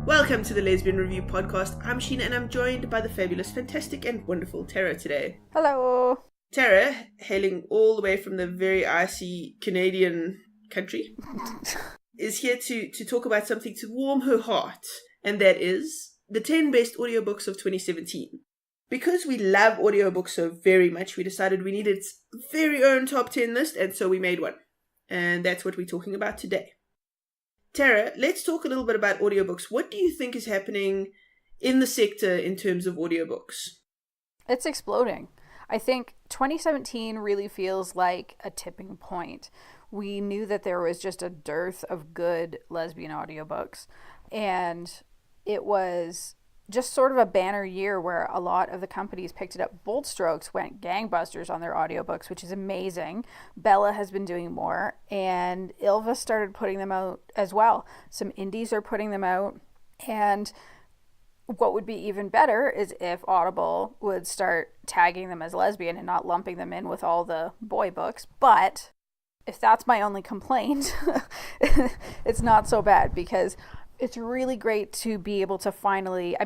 Welcome to the Lesbian Review Podcast. I'm Sheena and I'm joined by the fabulous, fantastic and wonderful Tara today. Hello. Tara, hailing all the way from the very icy Canadian country, is here to talk about something to warm her heart, and that is the 10 best audiobooks of 2017. Because we love audiobooks so very much, we decided we needed its very own top 10 list, and so we made one. And that's what we're talking about today. Tara, let's talk a little bit about audiobooks. What do you think is happening in the sector in terms of audiobooks? It's exploding. I think 2017 really feels like a tipping point. We knew that there was just a dearth of good lesbian audiobooks, and it was just sort of a banner year where a lot of the companies picked it up. Bold Strokes went gangbusters on their audiobooks, which is amazing. Bella has been doing more, and Ilva started putting them out as well. Some indies are putting them out, and what would be even better is if Audible would start tagging them as lesbian and not lumping them in with all the boy books. But if that's my only complaint, it's not so bad, because it's really great to be able to finally,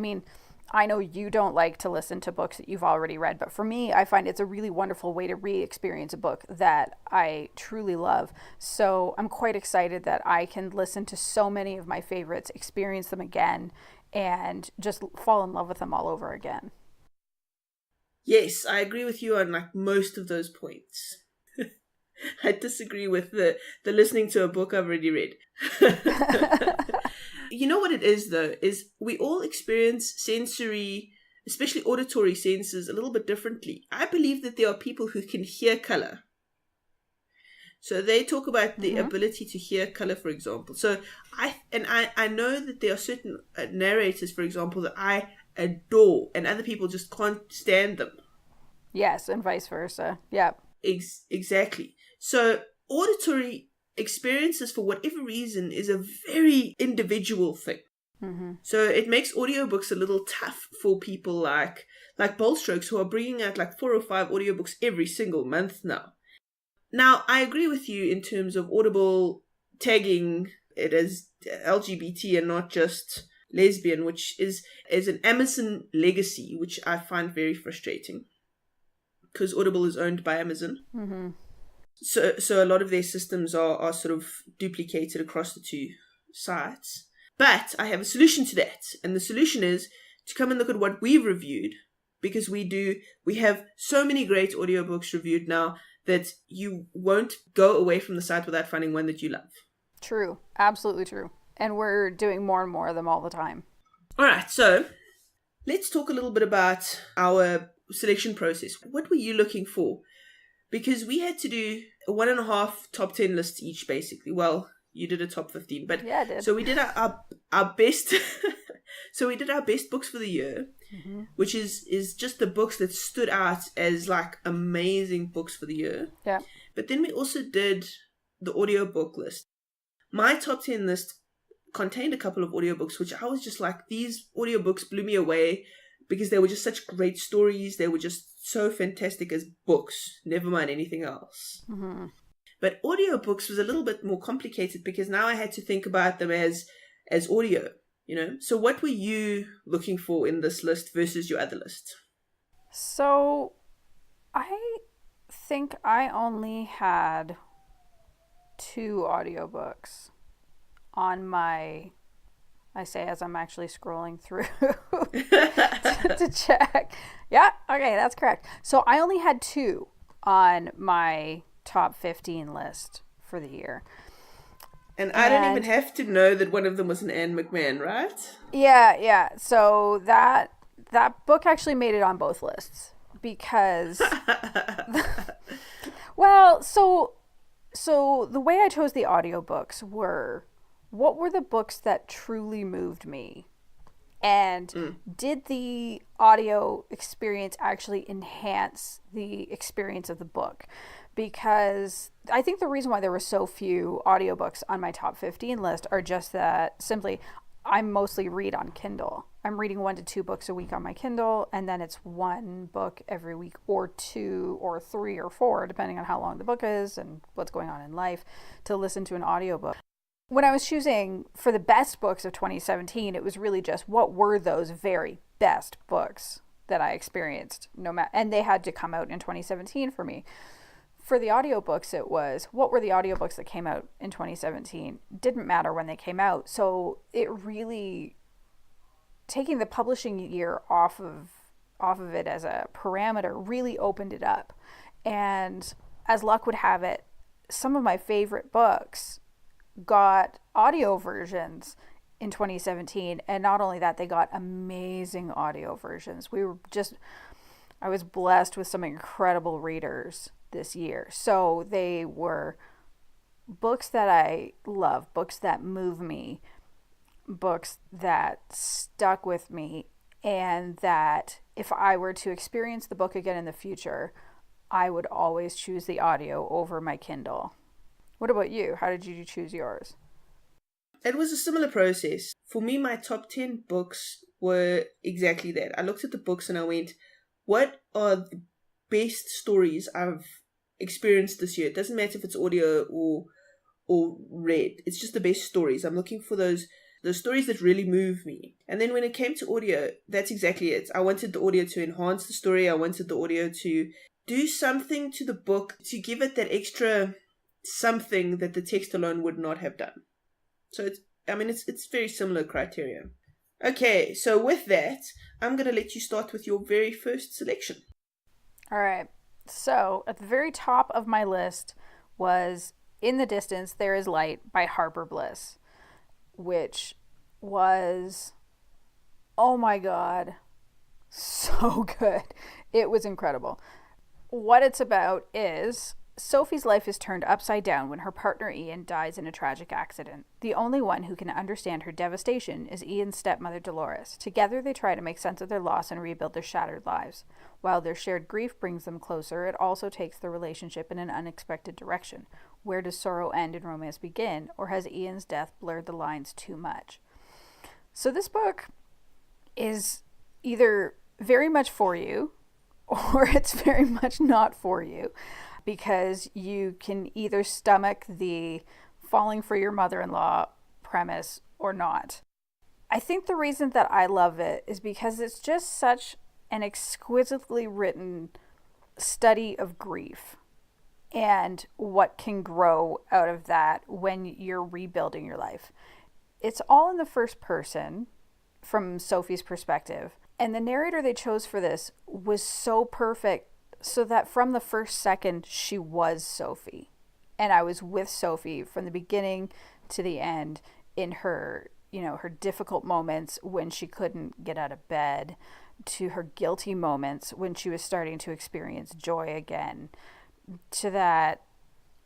I know you don't like to listen to books that you've already read, but for me, I find it's a really wonderful way to re-experience a book that I truly love. So I'm quite excited that I can listen to so many of my favorites, experience them again, and just fall in love with them all over again. Yes, I agree with you on most of those points. I disagree with the listening to a book I've already read. You know what it is, though, is we all experience sensory, especially auditory senses, a little bit differently. I believe that there are people who can hear color. So they talk about the ability to hear color, for example. So I know that there are certain narrators, for example, that I adore, and other people just can't stand them. Yes, and vice versa. Yeah. Exactly. So auditory experiences, for whatever reason, is a very individual thing. Mm-hmm. So it makes audiobooks a little tough for people like Bold Strokes, who are bringing out 4 or 5 audiobooks every single month now. Now, I agree with you in terms of Audible tagging it as LGBT and not just lesbian, which is an Amazon legacy, which I find very frustrating, because Audible is owned by Amazon. Mm-hmm. So a lot of their systems are sort of duplicated across the two sites. But I have a solution to that. And the solution is to come and look at what we've reviewed, because we have so many great audiobooks reviewed now that you won't go away from the site without finding one that you love. True. Absolutely true. And we're doing more and more of them all the time. All right. So let's talk a little bit about our selection process. What were you looking for? Because we had to do a 1.5 top 10 lists each, basically. Well, you did a top 15, but yeah, I did. So we did our best. So we did our best books for the year, which is just the books that stood out as amazing books for the year. Yeah. But then we also did the audiobook list. My top 10 list contained a couple of audiobooks, which I was just these audiobooks blew me away, because they were just such great stories. They were just so fantastic as books, never mind anything else. Mm-hmm. But audiobooks was a little bit more complicated, because now I had to think about them as audio, So what were you looking for in this list versus your other list? So I think I only had 2 audiobooks on my... I say as I'm actually scrolling through to check. Yeah, okay, that's correct. So I only had 2 on my top 15 list for the year. And I don't even have to know that one of them was an Anne McMahon, right? Yeah. So that book actually made it on both lists, because... Well, so the way I chose the audiobooks were... what were the books that truly moved me? And did the audio experience actually enhance the experience of the book? Because I think the reason why there were so few audiobooks on my top 15 list are just that simply I mostly read on Kindle. I'm reading 1 to 2 books a week on my Kindle, and then it's 1 book every week, or 2 or 3 or 4, depending on how long the book is and what's going on in life, to listen to an audiobook. when I was choosing for the best books of 2017, it was really just what were those very best books that I experienced, and they had to come out in 2017 for me. For the audiobooks, it was what were the audiobooks that came out in 2017? Didn't matter when they came out. So it really, taking the publishing year off of it as a parameter really opened it up. And as luck would have it, some of my favorite books got audio versions in 2017, and not only that, they got amazing audio versions. I was blessed with some incredible readers this year. So they were books that I love, books that move me, books that stuck with me, and that if I were to experience the book again in the future, I would always choose the audio over my Kindle. What about you? How did you choose yours? It was a similar process. For me, my top 10 books were exactly that. I looked at the books and I went, what are the best stories I've experienced this year? It doesn't matter if it's audio or read. It's just the best stories. I'm looking for those stories that really move me. And then when it came to audio, that's exactly it. I wanted the audio to enhance the story. I wanted the audio to do something to the book, to give it that extra something that the text alone would not have done. So it's very similar criteria. Okay, so with that, I'm going to let you start with your very first selection. All right. So at the very top of my list was In the Distance, There Is Light by Harper Bliss, which was, oh my God, so good. It was incredible. What it's about is Sophie's life is turned upside down when her partner Ian dies in a tragic accident. The only one who can understand her devastation is Ian's stepmother Dolores. Together they try to make sense of their loss and rebuild their shattered lives. While their shared grief brings them closer, it also takes the relationship in an unexpected direction. Where does sorrow end and romance begin, or has Ian's death blurred the lines too much? So this book is either very much for you, or it's very much not for you, because you can either stomach the falling for your mother-in-law premise or not. I think the reason that I love it is because it's just such an exquisitely written study of grief and what can grow out of that when you're rebuilding your life. It's all in the first person from Sophie's perspective. And the narrator they chose for this was so perfect, so that from the first second, she was Sophie. And I was with Sophie from the beginning to the end in her, her difficult moments when she couldn't get out of bed, to her guilty moments when she was starting to experience joy again, to that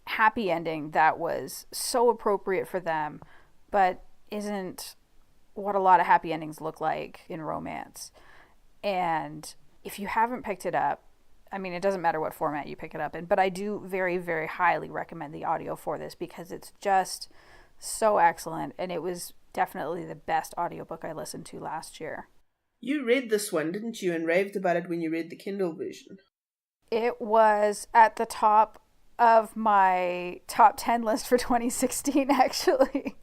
happy ending that was so appropriate for them, but isn't what a lot of happy endings look like in romance. And if you haven't picked it up, it doesn't matter what format you pick it up in, but I do very, very highly recommend the audio for this because it's just so excellent. And it was definitely the best audiobook I listened to last year. You read this one, didn't you? And raved about it when you read the Kindle version. It was at the top of my top 10 list for 2016, actually.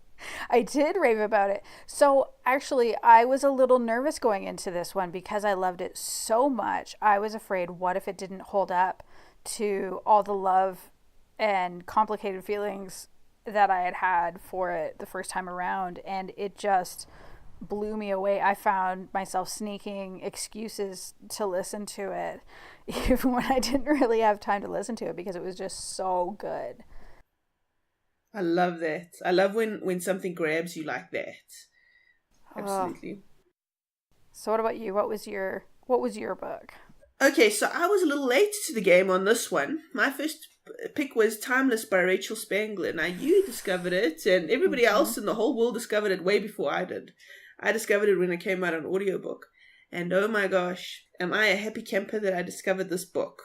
I did rave about it. So actually, I was a little nervous going into this one because I loved it so much. I was afraid, what if it didn't hold up to all the love and complicated feelings that I had had for it the first time around? And it just blew me away. I found myself sneaking excuses to listen to it, even when I didn't really have time to listen to it because it was just so good. I love that. I love when something grabs you like that. Absolutely. So what about you? What was your book? Okay, so I was a little late to the game on this one. My first pick was Timeless by Rachel Spangler. Now, you discovered it, and everybody else in the whole world discovered it way before I did. I discovered it when it came out on audiobook. And oh my gosh, am I a happy camper that I discovered this book.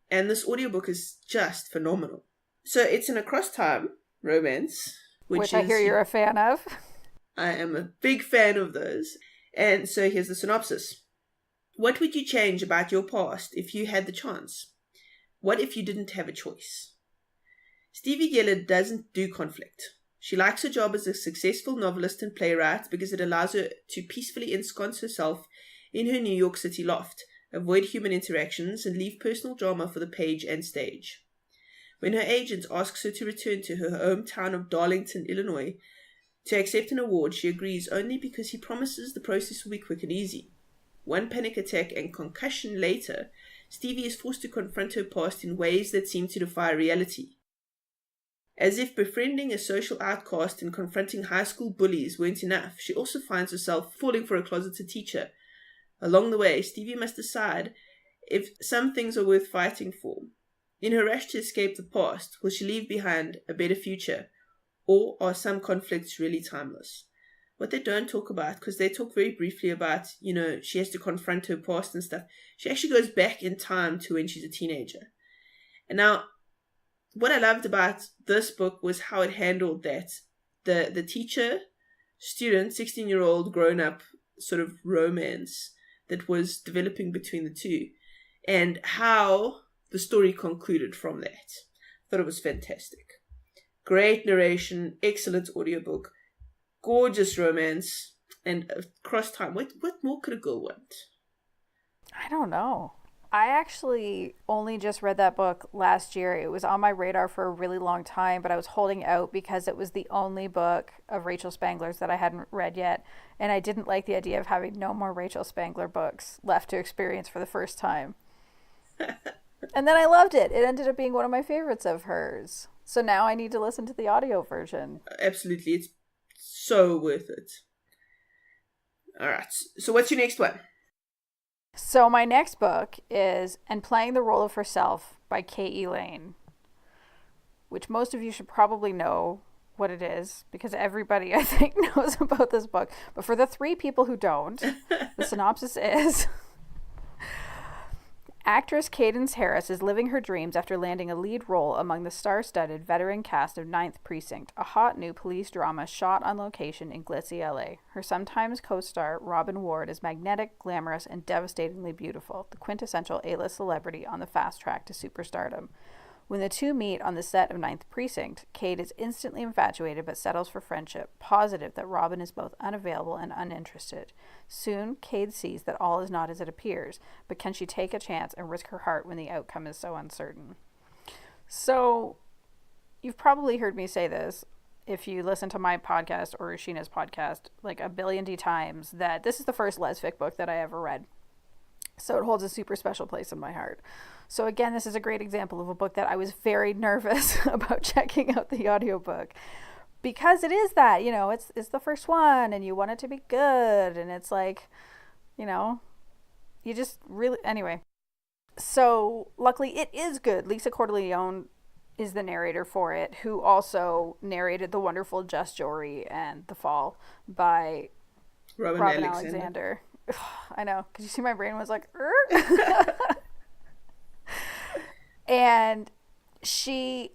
And this audiobook is just phenomenal. So it's an across-time romance. Which I hear you're a fan of. I am a big fan of those. And so here's the synopsis. What would you change about your past if you had the chance? What if you didn't have a choice? Stevie Geller doesn't do conflict. She likes her job as a successful novelist and playwright because it allows her to peacefully ensconce herself in her New York City loft, avoid human interactions, and leave personal drama for the page and stage. When her agent asks her to return to her hometown of Darlington, Illinois, to accept an award, she agrees only because he promises the process will be quick and easy. One panic attack and concussion later, Stevie is forced to confront her past in ways that seem to defy reality. As if befriending a social outcast and confronting high school bullies weren't enough, she also finds herself falling for a closeted teacher. Along the way, Stevie must decide if some things are worth fighting for. In her rush to escape the past, will she leave behind a better future? Or are some conflicts really timeless? What they don't talk about, because they talk very briefly about, she has to confront her past and stuff. She actually goes back in time to when she's a teenager. And now, what I loved about this book was how it handled that. The teacher, student, 16-year-old grown-up sort of romance that was developing between the two, and how the story concluded from that. I thought it was fantastic. Great narration, excellent audiobook, gorgeous romance, and across time. What more could a girl want? I don't know. I actually only just read that book last year. It was on my radar for a really long time, but I was holding out because it was the only book of Rachel Spangler's that I hadn't read yet, and I didn't like the idea of having no more Rachel Spangler books left to experience for the first time. And then I loved it. It ended up being one of my favorites of hers. So now I need to listen to the audio version. Absolutely. It's so worth it. All right. So what's your next one? So my next book is And Playing the Role of Herself by K.E. Lane, which most of you should probably know what it is because everybody, I think, knows about this book. But for the 3 people who don't, the synopsis is... Actress Cadence Harris is living her dreams after landing a lead role among the star-studded veteran cast of Ninth Precinct, a hot new police drama shot on location in glitzy LA. Her sometimes co-star, Robin Ward, is magnetic, glamorous, and devastatingly beautiful, the quintessential A-list celebrity on the fast track to superstardom. When the two meet on the set of Ninth Precinct, Cade is instantly infatuated but settles for friendship, positive that Robin is both unavailable and uninterested. Soon, Cade sees that all is not as it appears, but can she take a chance and risk her heart when the outcome is so uncertain? So, you've probably heard me say this, if you listen to my podcast or Sheena's podcast, like a billion times, that this is the first lesfic book that I ever read. So it holds a super special place in my heart. So again, this is a great example of a book that I was very nervous about checking out the audiobook. Because it is that, it's the first one and you want it to be good. And it's like, you just really... Anyway. So luckily it is good. Lisa Cordelleone is the narrator for it, who also narrated the wonderful Just Jory and The Fall by Robin Alexander. I know, because you see my brain was like, And she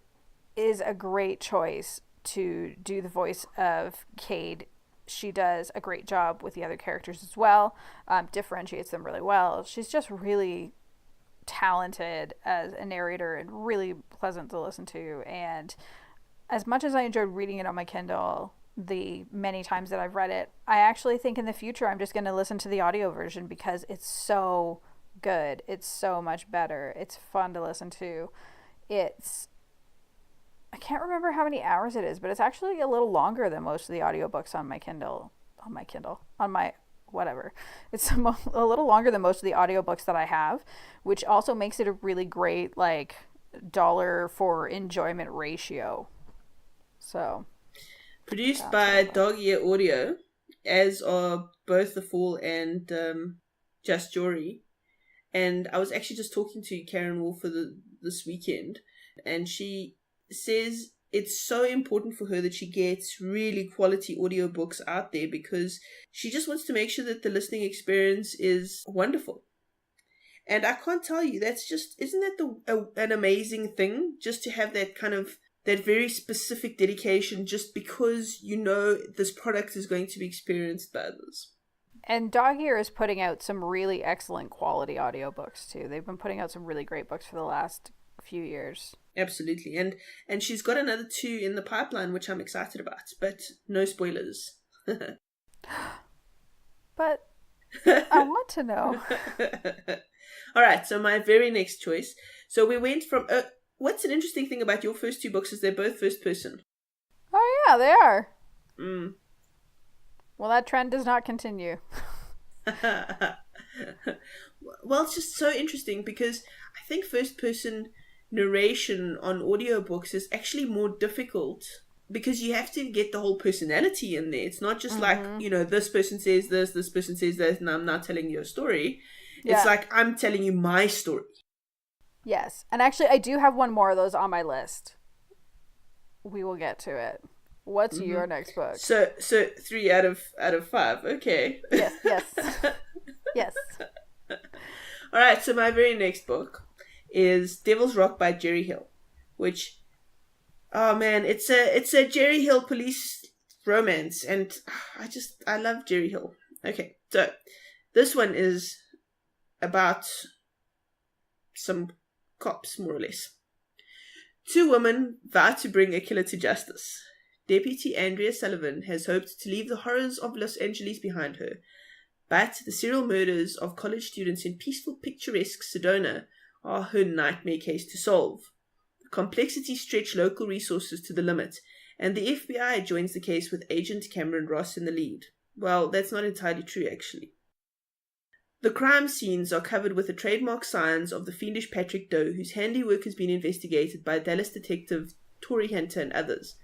is a great choice to do the voice of Cade. She does a great job with the other characters as well, differentiates them really well. She's just really talented as a narrator and really pleasant to listen to. And as much as I enjoyed reading it on my Kindle the many times that I've read it, I actually think in the future I'm just going to listen to the audio version because it's so good. It's so much better. It's fun to listen to. I can't remember how many hours it is, but it's actually a little longer than most of the audiobooks on my whatever. It's a little longer than most of the audiobooks that I have, which also makes it a really great dollar for enjoyment ratio. So produced by Dog Ear Audio, as are both The Fall and Just Jory. And I was actually just talking to Karen Wolfer this weekend, and she says it's so important for her that she gets really quality audiobooks out there because she just wants to make sure that the listening experience is wonderful. And I can't tell you, that's just, isn't that an amazing thing, just to have that kind of that very specific dedication just because this product is going to be experienced by others. And Dog Ear is putting out some really excellent quality audiobooks too. They've been putting out some really great books for the last few years. Absolutely. And she's got another 2 in the pipeline, which I'm excited about, but no spoilers. But I want to know. All right, so my very next choice. So we went from... what's an interesting thing about your first 2 books is they're both first person. Oh, yeah, they are. Mm. Well, that trend does not continue. Well, it's just so interesting because I think first person narration on audiobooks is actually more difficult because you have to get the whole personality in there. It's not just like, this person says this person says that, and I'm now telling you a story. Yeah. It's like I'm telling you my story. Yes. And actually, I do have one more of those on my list. We will get to it. What's your next book? So 3 out of 5. Okay. Yes. Yes. All right, so my very next book is Devil's Rock by Jerry Hill, which, oh man, it's a Jerry Hill police romance, and I love Jerry Hill. Okay, so this one is about some cops, more or less. 2 women vow to bring a killer to justice. Deputy Andrea Sullivan has hoped to leave the horrors of Los Angeles behind her, but the serial murders of college students in peaceful, picturesque Sedona are her nightmare case to solve. The complexities stretch local resources to the limit, and the FBI joins the case with Agent Cameron Ross in the lead. Well, that's not entirely true, actually. The crime scenes are covered with the trademark signs of the fiendish Patrick Doe, whose handiwork has been investigated by Dallas detective Tory Hunter and others.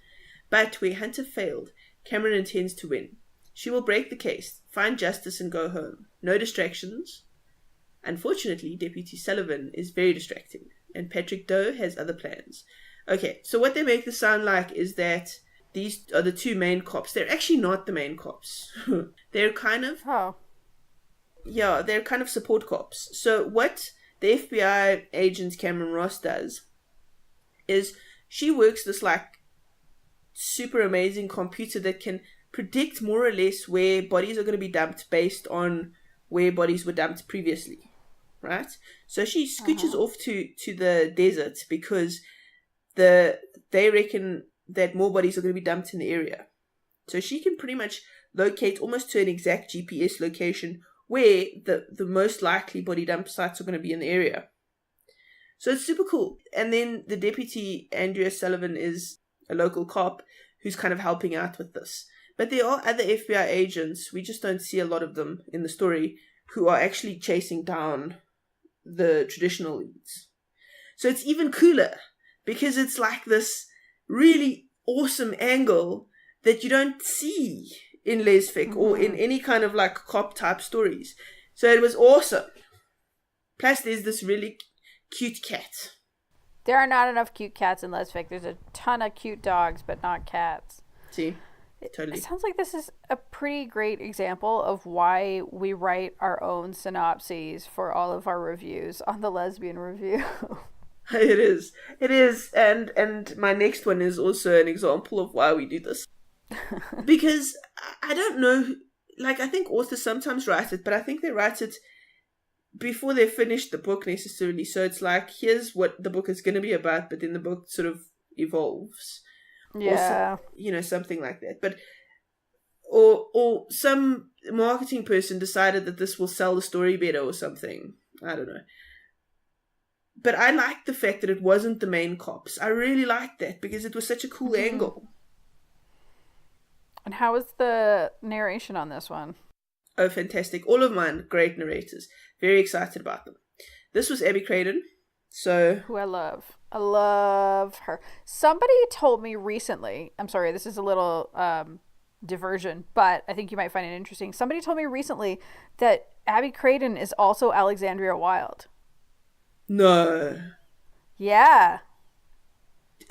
But where Hunter failed, Cameron intends to win. She will break the case, find justice, and go home. No distractions. Unfortunately, Deputy Sullivan is very distracting, and Patrick Doe has other plans. Okay, so what they make this sound like is that these are the 2 main cops. They're actually not the main cops. They're kind of... Oh. Yeah, they're kind of support cops. So what the FBI agent Cameron Ross does is she works this like super amazing computer that can predict more or less where bodies are going to be dumped based on where bodies were dumped previously, right? So she scooches off to the desert because they reckon that more bodies are going to be dumped in the area. So she can pretty much locate almost to an exact GPS location where the most likely body dump sites are going to be in the area. So it's super cool. And then the deputy, Andrea Sullivan, is a local cop who's kind of helping out with this. But there are other FBI agents, we just don't see a lot of them in the story, who are actually chasing down the traditional leads. So it's even cooler because it's like this really awesome angle that you don't see in lesfic or in any kind of like cop type stories. So it was awesome. Plus there's this really cute cat. There are not enough cute cats in lesfic. There's a ton of cute dogs, but not cats. See? Totally. It sounds like this is a pretty great example of why we write our own synopses for all of our reviews on the Lesbian Review. It is. And my next one is also an example of why we do this. Because I don't know, like I think authors sometimes write it, but I think they write it before they finish the book necessarily. So it's like, here's what the book is going to be about, but then the book sort of evolves. Yeah. Or something like that. But or some marketing person decided that this will sell the story better or something. I don't know. But I liked the fact that it wasn't the main cops. I really liked that because it was such a cool angle. And how was the narration on this one? Oh, fantastic. All of mine, great narrators. Very excited about them. This was Abby Craden. So, who I love. I love her. Somebody told me recently, I'm sorry, this is a little diversion, but I think you might find it interesting. Somebody told me recently that Abby Craden is also Alexandria Wilde. No. Yeah.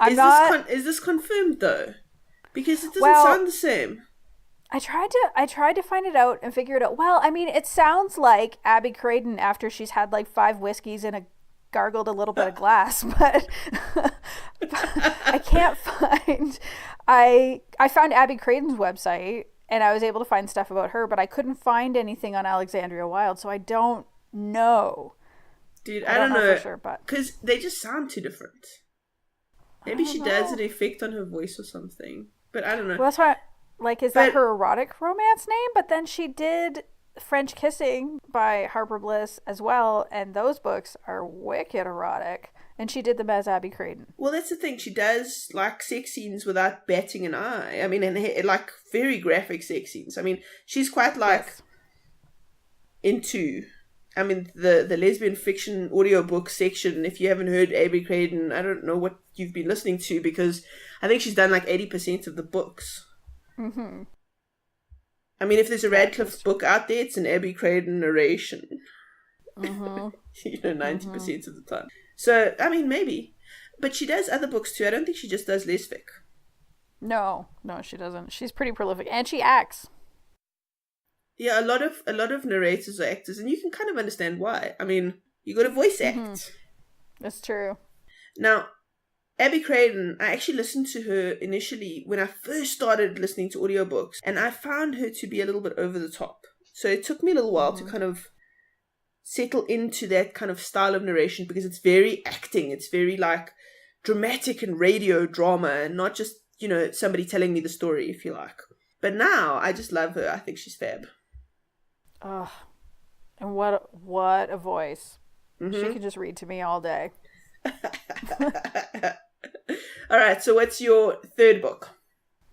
Is this confirmed though? Because it doesn't sound the same. I tried to find it out and figure it out. Well, I mean, it sounds like Abby Craden after she's had like 5 whiskeys and gargled a little bit of glass, but I can't find. I found Abby Craden's website and I was able to find stuff about her, but I couldn't find anything on Alexandria Wilde, so I don't know. Dude, I don't know for sure, but because they just sound too different. Maybe she does an effect on her voice or something. But I don't know. Well, that's why, like, is that her erotic romance name? But then she did French Kissing by Harper Bliss as well, and those books are wicked erotic. And she did them as Abby Craden. Well, that's the thing. She does, like, sex scenes without batting an eye. I mean, and, like, very graphic sex scenes. I mean, she's quite, like, into... I mean, the lesbian fiction audiobook section, if you haven't heard Abby Craden, I don't know what you've been listening to, because I think she's done like 80% of the books. Mm-hmm. I mean, if there's a Radcliffe book out there, it's an Abby Craden narration. Mm-hmm. 90% of the time. So, I mean, maybe. But she does other books too. I don't think she just does lesfic. No, she doesn't. She's pretty prolific. And she acts. Yeah, a lot of narrators are actors, and you can kind of understand why. I mean, you got to voice act. Mm-hmm. That's true. Now, Abby Craden, I actually listened to her initially when I first started listening to audiobooks, and I found her to be a little bit over the top. So it took me a little while to kind of settle into that kind of style of narration, because it's very acting. It's very like dramatic and radio drama, and not just, somebody telling me the story, if you like. But now I just love her. I think she's fab. Oh, and what a voice. Mm-hmm. She can just read to me all day. All right, so what's your third book?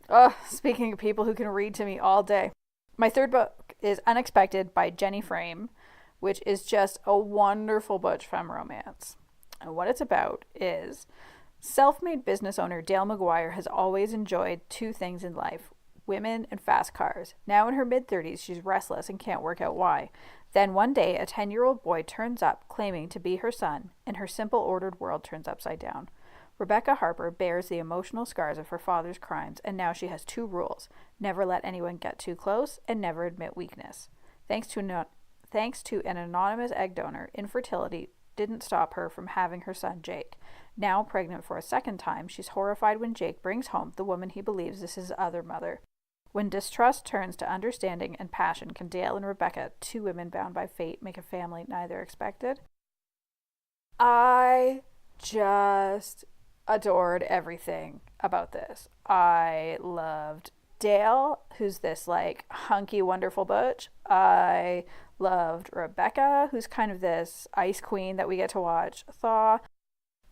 Oh, speaking of people who can read to me all day. My third book is Unexpected by Ginny Frame, which is just a wonderful butch femme romance. And what it's about is self-made business owner Dale McGuire has always enjoyed two things in life: women and fast cars. Now in her mid-30s, she's restless and can't work out why. Then one day, a 10-year-old boy turns up claiming to be her son, and her simple ordered world turns upside down. Rebecca Harper bears the emotional scars of her father's crimes, and now she has two rules: never let anyone get too close, and never admit weakness. Thanks to an anonymous egg donor, infertility didn't stop her from having her son Jake. Now pregnant for a second time, she's horrified when Jake brings home the woman he believes is his other mother. When distrust turns to understanding and passion, can Dale and Rebecca, two women bound by fate, make a family neither expected? I just adored everything about this. I loved Dale, who's this like hunky, wonderful butch. I loved Rebecca, who's kind of this ice queen that we get to watch thaw.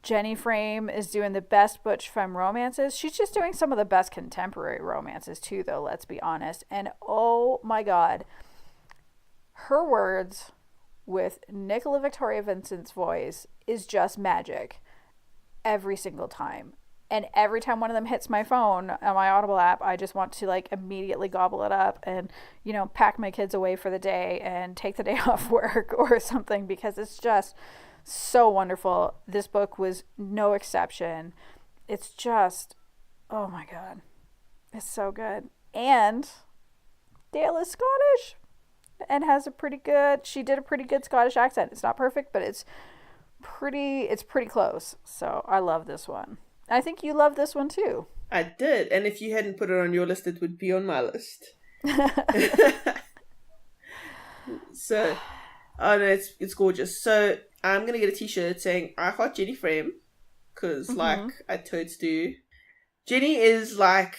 Ginny Frame is doing the best butch femme romances. She's just doing some of the best contemporary romances too, though, let's be honest. And oh my god, her words with Nicola Victoria Vincent's voice is just magic every single time. And every time one of them hits my phone on my Audible app, I just want to like immediately gobble it up and, pack my kids away for the day and take the day off work or something, because it's just so wonderful. This book was no exception. It's just, oh my god, it's so good. And Dale is Scottish and she did a pretty good Scottish accent. It's not perfect, but it's pretty close. So I love this one. I think you love this one too. I did, and if you hadn't put it on your list, it would be on my list. So, oh no, it's gorgeous. So I'm gonna get a t-shirt saying "I heart Ginny Frame," because like I totes do. Ginny is like,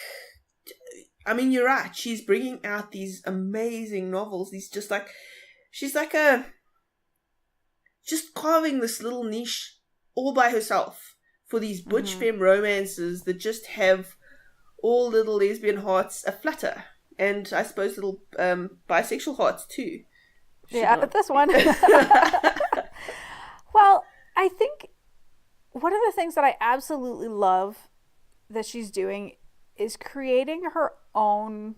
I mean, you're right. She's bringing out these amazing novels. She's just carving this little niche all by herself for these butch femme romances that just have all little lesbian hearts aflutter, and I suppose little bisexual hearts too. But this one. Well, I think one of the things that I absolutely love that she's doing is creating her own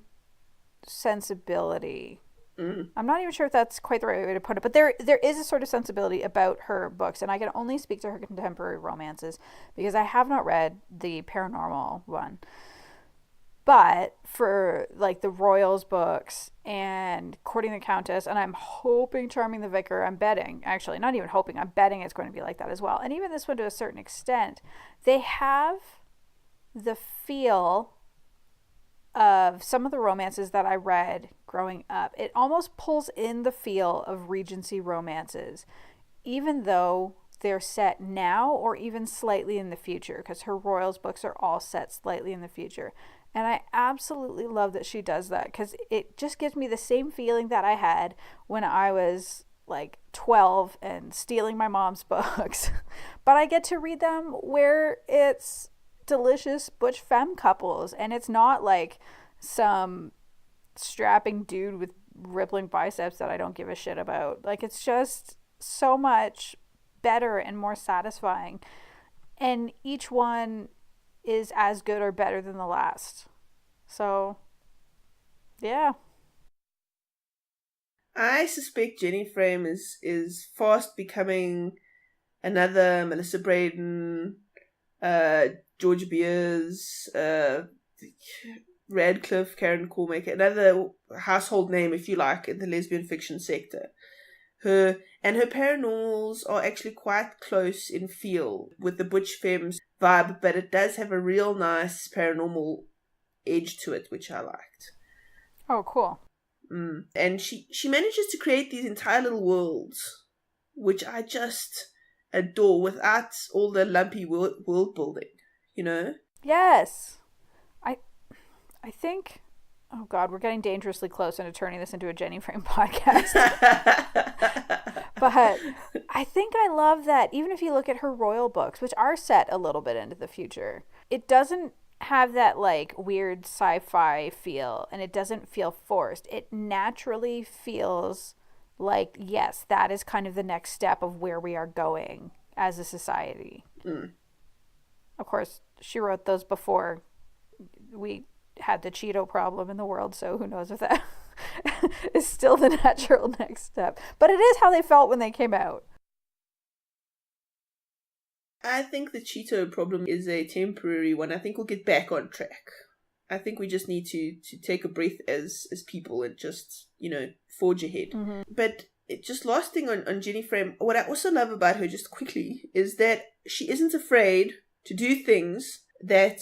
sensibility. I'm not even sure if that's quite the right way to put it, but there is a sort of sensibility about her books, and I can only speak to her contemporary romances because I have not read the paranormal one. But for like the Royals books and Courting the Countess, and I'm hoping Charming the Vicar, I'm betting, actually not even hoping, I'm betting it's going to be like that as well. And even this one to a certain extent, they have the feel of some of the romances that I read growing up. It almost pulls in the feel of Regency romances, even though they're set now or even slightly in the future, because her Royals books are all set slightly in the future. And I absolutely love that she does that, because it just gives me the same feeling that I had when I was like 12 and stealing my mom's books. But I get to read them where it's delicious butch femme couples, and it's not like some strapping dude with rippling biceps that I don't give a shit about. Like, it's just so much better and more satisfying, and each one is as good or better than the last. So yeah, I suspect Ginny Frame is fast becoming another Melissa Braden, Georgia Beers, Radcliffe, Karen Cormaker, another household name, if you like, in the lesbian fiction sector. Her paranormals are actually quite close in feel with the butch femmes vibe, but it does have a real nice paranormal edge to it, which I liked. Oh, cool. And she manages to create these entire little worlds, which I just adore, without all the lumpy world building, you know? Yes. I think, oh God, we're getting dangerously close into turning this into a Ginny Frame podcast. But I think I love that even if you look at her royal books, which are set a little bit into the future, it doesn't have that like weird sci-fi feel, and it doesn't feel forced. It naturally feels like, yes, that is kind of the next step of where we are going as a society. Of course, she wrote those before we had the Cheeto problem in the world, so who knows if that is still the natural next step. But it is how they felt when they came out. I think the Cheeto problem is a temporary one. I think we'll get back on track. I think we just need to take a breath as people and just, forge ahead. Mm-hmm. But just last thing on Ginny Frame, what I also love about her, just quickly, is that she isn't afraid to do things that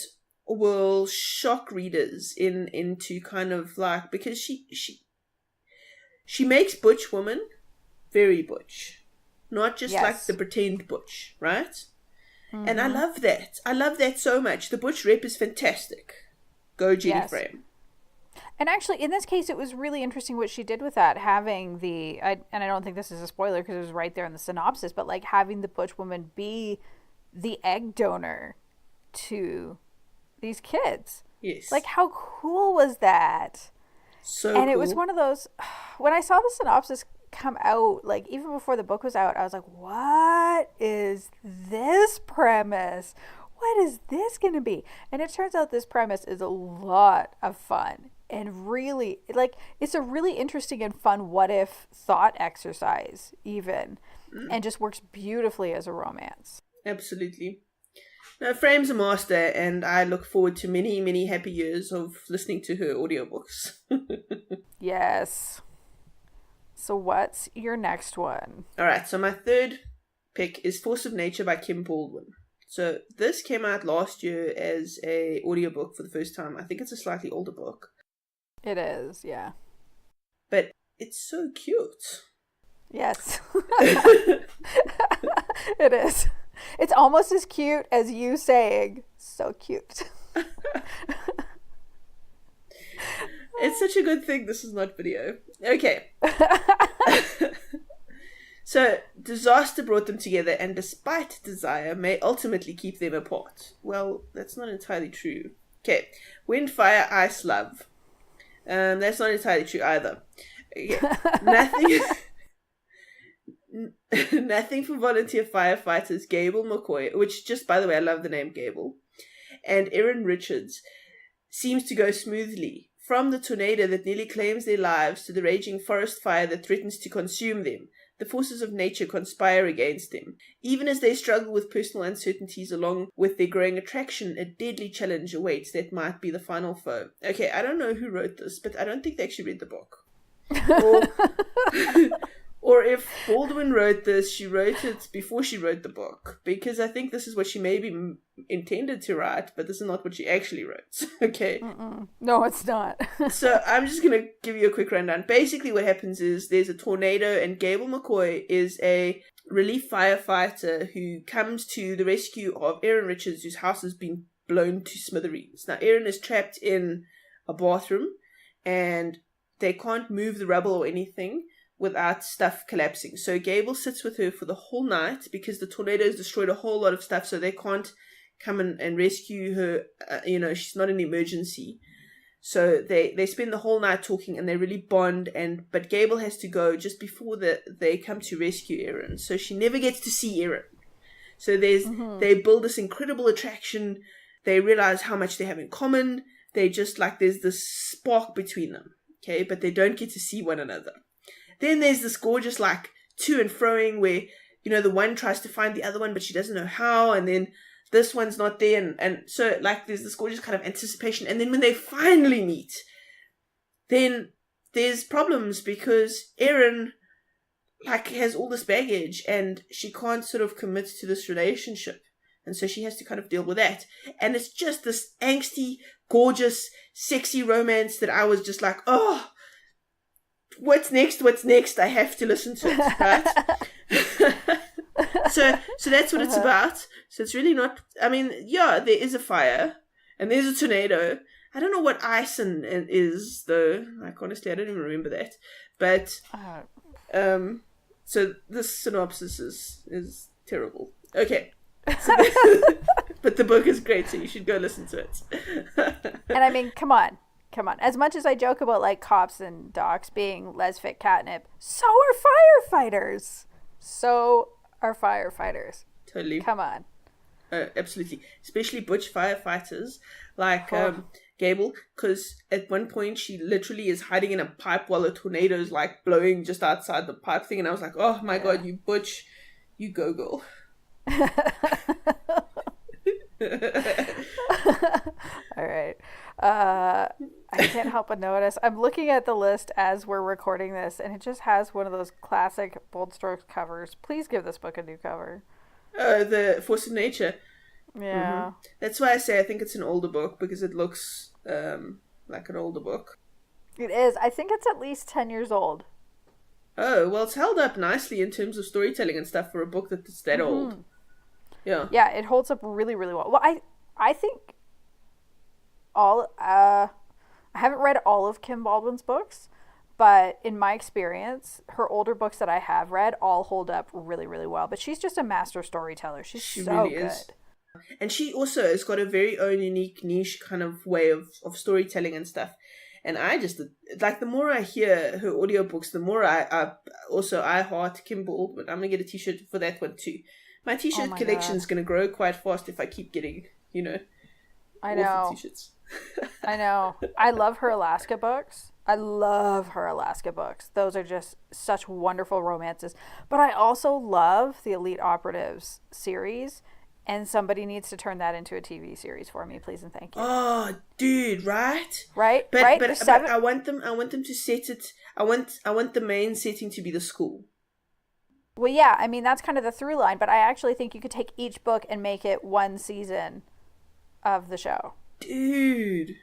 will shock readers into kind of like, because she makes butch women very butch, not just like the pretend butch, right? Mm-hmm. And I love that. I love that so much. The butch rep is fantastic. Go Ginny Frame. And actually, in this case, it was really interesting what she did with that, having and I don't think this is a spoiler because it was right there in the synopsis, but like having the butch woman be the egg donor to these kids. Yes. Like, how cool was that? So and cool. It was one of those, when I saw the synopsis come out, like even before the book was out, I was like, what is this premise? What is this going to be? And it turns out this premise is a lot of fun and really, like, it's a really interesting and fun what if thought exercise even, and just works beautifully as a romance. Absolutely. Now, Frame's a master, and I look forward to many, many happy years of listening to her audiobooks. Yes. So what's your next one? All right, so my third pick is Force of Nature by Kim Baldwin. So this came out last year as a audiobook for the first time. I think it's a slightly older book. It is, yeah. But it's so cute. Yes. It is. It's almost as cute as you saying, so cute. It's such a good thing this is not video. Okay. So, disaster brought them together, and despite desire, may ultimately keep them apart. Well, that's not entirely true. Okay. Wind, fire, ice, love. That's not entirely true either. Okay. Nothing for volunteer firefighters Gable McCoy, which just, by the way, I love the name Gable, and Erin Richards, seems to go smoothly. From the tornado that nearly claims their lives to the raging forest fire that threatens to consume them, the forces of nature conspire against them. Even as they struggle with personal uncertainties along with their growing attraction, a deadly challenge awaits that might be the final foe. Okay, I don't know who wrote this, but I don't think they actually read the book. Or if Baldwin wrote this, she wrote it before she wrote the book, because I think this is what she maybe intended to write, but this is not what she actually wrote. Okay. No, it's not. So I'm just going to give you a quick rundown. Basically what happens is there's a tornado, and Gable McCoy is a relief firefighter who comes to the rescue of Erin Richards, whose house has been blown to smithereens. Now, Erin is trapped in a bathroom, and they can't move the rubble or anything without stuff collapsing. So Gable sits with her for the whole night because the tornado has destroyed a whole lot of stuff, so they can't come and rescue her. She's not an emergency. So they spend the whole night talking, and they really bond. But Gable has to go just before they come to rescue Erin. So she never gets to see Erin. So they build this incredible attraction. They realize how much they have in common. They just there's this spark between them. Okay, but they don't get to see one another. Then there's this gorgeous to and froing where the one tries to find the other one, but she doesn't know how, and then this one's not there, and so there's this gorgeous kind of anticipation. And then when they finally meet, then there's problems because Erin has all this baggage and she can't sort of commit to this relationship, and so she has to kind of deal with that. And it's just this angsty, gorgeous, sexy romance that I was just oh, what's next? I have to listen to it, right? So that's what it's about. So it's really not, there is a fire and there's a tornado. I don't know what icing is though. Honestly, I don't even remember that. But so this synopsis is terrible. Okay. So but the book is great, so you should go listen to it. And come on. As much as I joke about cops and docs being lesfic catnip, so are firefighters. Totally. Come on. Absolutely. Especially butch firefighters Gable, because at one point she literally is hiding in a pipe while a tornado's blowing just outside the pipe thing, and I was like, oh my god, you butch, you go girl. All right. I can't help but notice. I'm looking at the list as we're recording this, and it just has one of those classic Bold Strokes covers. Please give this book a new cover. The Force of Nature. Yeah. Mm-hmm. That's why I say I think it's an older book, because it looks like an older book. It is. I think it's at least 10 years old. Oh, well, it's held up nicely in terms of storytelling and stuff for a book that's that old. Yeah. Yeah, it holds up really, really well. Well, I think I haven't read all of Kim Baldwin's books, but in my experience, her older books that I have read all hold up really, really well. But she's just a master storyteller. She so really good. Is. And she also has got a very own unique niche kind of way of storytelling and stuff. And I just, the more I hear her audiobooks, the more I heart Kim Baldwin. I'm going to get a t-shirt for that one too. My t-shirt collection is going to grow quite fast if I keep getting, I know. T-shirts. I know. I love her Alaska books. Those are just such wonderful romances. But I also love the Elite Operatives series, and somebody needs to turn that into a TV series for me, please and thank you. Oh, dude, right? Right? But right? But I want them to set it. I want the main setting to be the school. Well, yeah, that's kind of the through line, but I actually think you could take each book and make it one season of the show. Dude,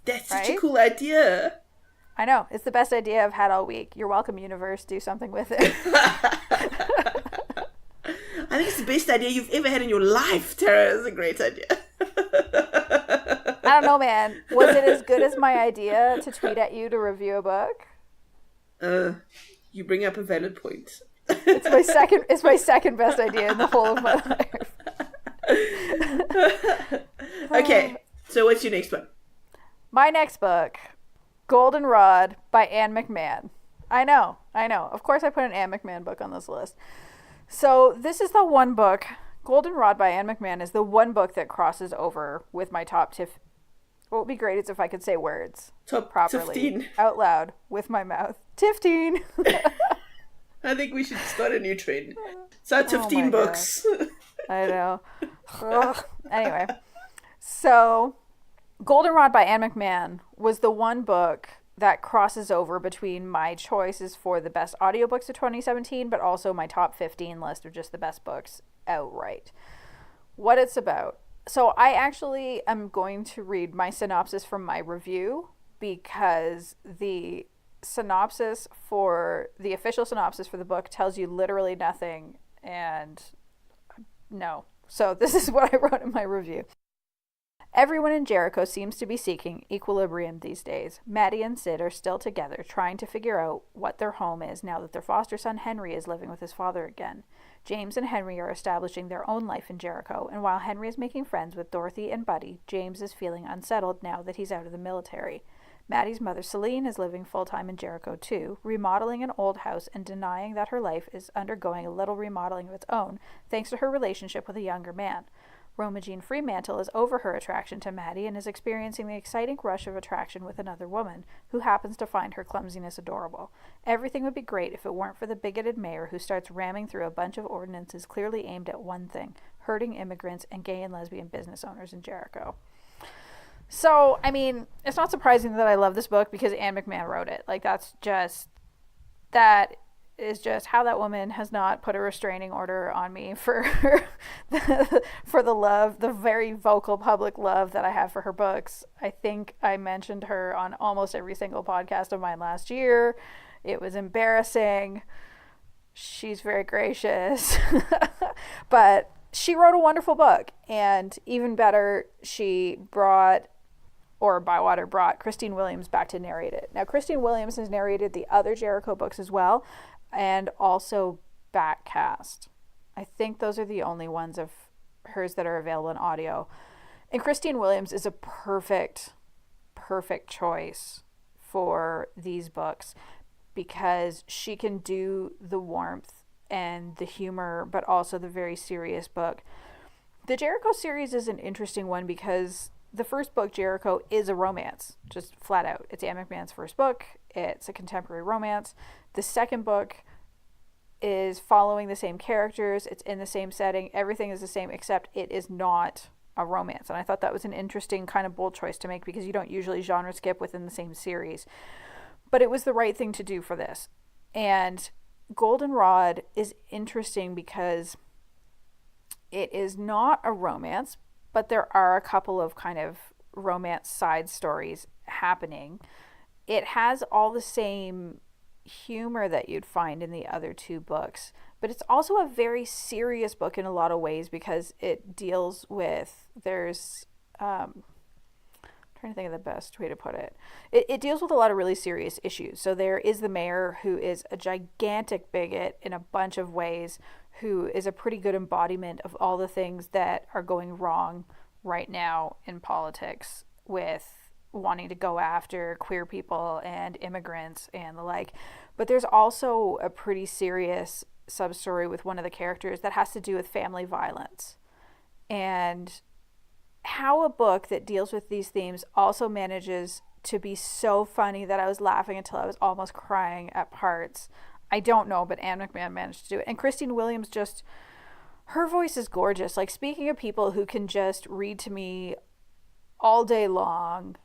that's such a cool idea. I know. It's the best idea I've had all week. You're welcome, universe. Do something with it. I think it's the best idea you've ever had in your life, Tara. It's a great idea. I don't know, man. Was it as good as my idea to tweet at you to review a book? You bring up a valid point. It's my second best idea in the whole of my life. Okay, so what's your next one? My next book, Goldenrod by Anne McMahon. I know. Of course I put an Anne McMahon book on this list. So this is the one book, Goldenrod by Anne McMahon is the one book that crosses over with my top what would be great is if I could say words top properly 15 out loud with my mouth. 15. I think we should start a new trend. So 15 books. I know. Anyway, so Goldenrod by Anne McMahon was the one book that crosses over between my choices for the best audiobooks of 2017, but also my top 15 list of just the best books outright. What it's about. So I actually am going to read my synopsis from my review, because the official synopsis for the book tells you literally nothing and no. So this is what I wrote in my review. Everyone in Jericho seems to be seeking equilibrium these days. Maddie and Sid are still together, trying to figure out what their home is now that their foster son Henry is living with his father again. James and Henry are establishing their own life in Jericho, and while Henry is making friends with Dorothy and Buddy, James is feeling unsettled now that he's out of the military. Maddie's mother Celine is living full-time in Jericho too, remodeling an old house and denying that her life is undergoing a little remodeling of its own, thanks to her relationship with a younger man. Roma Jean Fremantle is over her attraction to Maddie and is experiencing the exciting rush of attraction with another woman, who happens to find her clumsiness adorable. Everything would be great if it weren't for the bigoted mayor who starts ramming through a bunch of ordinances clearly aimed at one thing: hurting immigrants and gay and lesbian business owners in Jericho. So, I mean, it's not surprising that I love this book because Anne McMahon wrote it. Like, that is just how that woman has not put a restraining order on me for the very vocal public love that I have for her books. I think I mentioned her on almost every single podcast of mine last year. It was embarrassing. She's very gracious. But she wrote a wonderful book, and even better, she brought Christine Williams back to narrate it. Now, Christine Williams has narrated the other Jericho books as well, and also backcast. I think those are the only ones of hers that are available in audio. And Christine Williams is a perfect choice for these books because she can do the warmth and the humor, but also the very serious book. The Jericho series is an interesting one because the first book, Jericho, is a romance, just flat out. It's Anne McMahon's first book. It's a contemporary romance. The second book is following the same characters. It's in the same setting. Everything is the same, except it is not a romance. And I thought that was an interesting kind of bold choice to make because you don't usually genre skip within the same series. But it was the right thing to do for this. And Goldenrod is interesting because it is not a romance, but there are a couple of kind of romance side stories happening. It has all the same humor that you'd find in the other two books, but it's also a very serious book in a lot of ways because it deals with, I'm trying to think of the best way to put it. It deals with a lot of really serious issues. So there is the mayor, who is a gigantic bigot in a bunch of ways, who is a pretty good embodiment of all the things that are going wrong right now in politics with wanting to go after queer people and immigrants and the like. But there's also a pretty serious sub-story with one of the characters that has to do with family violence. And how a book that deals with these themes also manages to be so funny that I was laughing until I was almost crying at parts, I don't know, but Anne McMahon managed to do it. And Christine Williams, just, her voice is gorgeous. Like, speaking of people who can just read to me all day long,